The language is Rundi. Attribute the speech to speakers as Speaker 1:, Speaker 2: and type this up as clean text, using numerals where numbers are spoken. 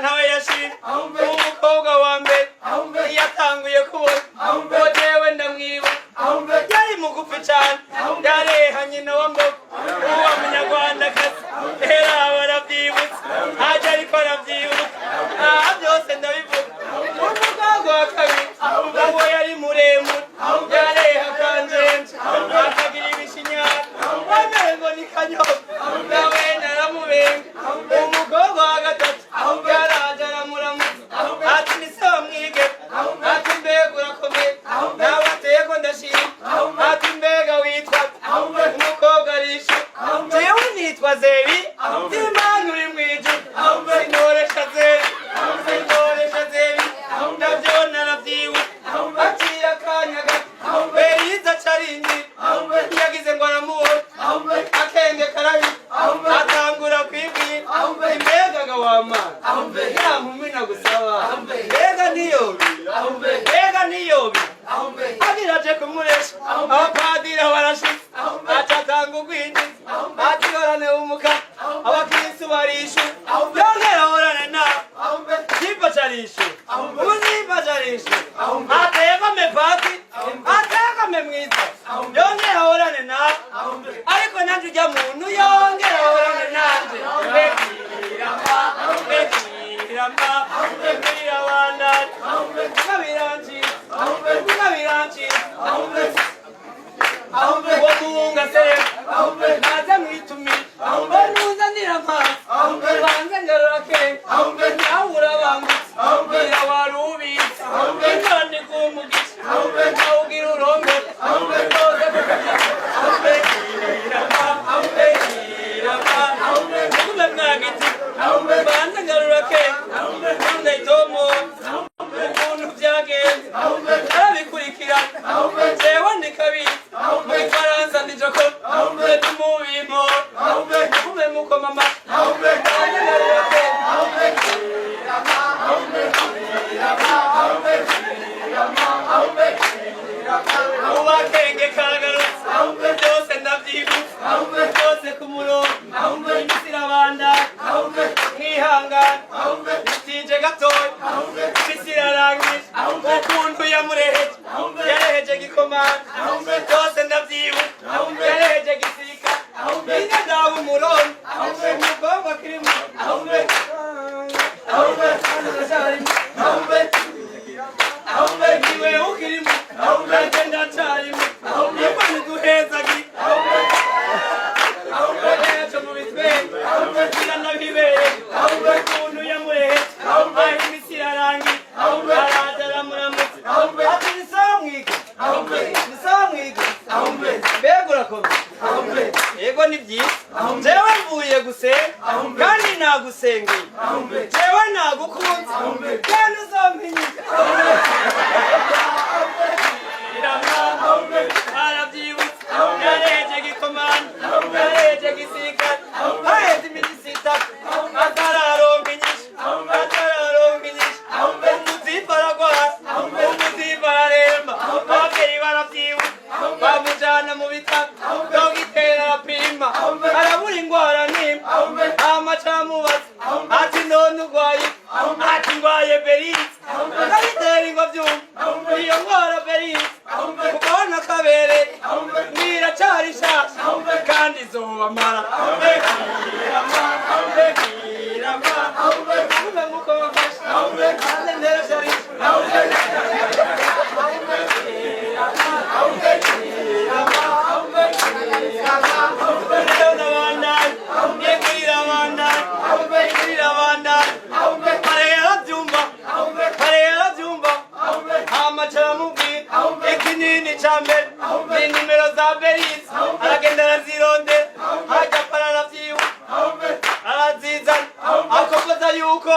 Speaker 1: ntawe yashira umukobwa wa mbere yatanguye kubona ngo jewe ndamwibuka yari mugufi cane yareha nyina wa mbogo uwa munyarwandakazi era baravyibutsa aje ariko aravyibutsa byose ndabivuga umukobwa wa kabiri ngo yari muremure yareha kanjenje akagira ibishinyara wamengo ni kanyoka nawe naramubenga umukobwa wa gatatu yaraje aramuramutsa ati ni se wamwigera ati mbega urakomeye nawe ateko ndashima ati mbega witwa umukobwa arisha jewe nitwa Zebi Imana uri mwijuru sintoresha Zebi navyo naravyiwe aciye akanya gato Beriza carinjira yagize ngo aramubona akenge karahita atangura kwibwira imbegaga wamana yampumina gusaba mbega niyobi agiraje kumuresha abapadiri barashitse acatanga ugwinjiza atiyorane umuka abakristu barishu yongera horane nawe simba carishu ubu simba carishu ategame pati ategame mwiza yongera horane nawe ariko nanje ujya muntu yongera horane nanje bekirama bandani ukabiranjira uwo muhunga seba naze mwitumire banuzanira amazi banze ngarura kenga nawe urabangutse mbwira wari ubitse inoni kumugisha nawe ugira urongore ukume mwagiti banze ngarura kenga ndayitomo ukuntu vyagenze arabikurikirana jewe ndikabizi mu Ifaransa ndijoko tumubimo ukume mukoma amashyi banze ngarura kenga ubakenge kagarutse byose ndavyibutsa byose ku murongo imisi irabandanya mwihangane bitije gatoya imisi irarangije ukuntu yamureheje yareheje gikomanda byose ndavyibuka yareheje gisirikare inye dawe umurundi umukobwa kirimo iwe ukirimo nanje ndacarimo imana iduhezagi ejo mu bitwenge iranabibere ukuntu yamureheje imisi irarangiye araje aramuramutsa ati nisawamwige mbega urakomeye yego ni byiza jewe mvuye gusenga kandi nagusengeye jewe nagukunze kandi uzompinyika aravyibutsa yareje gikomanda yareje gisirikare aheze imisi itatu atararonka inyishu umuziva aragwara umuziva araremba abavyeyi baravyibuka bamujana mu bitaro dogiteri arapima arabura ingwara nimba amaca amubaza ati none urwaye ati ngwaye Beriza dogiteri ngo vyumva iyo ngwara Beriza kubona kabereye niracari nshasha kandi izobamara ukume mukoma amashyi kandi nteresharisha ikinini ca mbere ni nimero za Beriza aragenda arazirondera hajya para aravyibuka arazizana akokoza yuko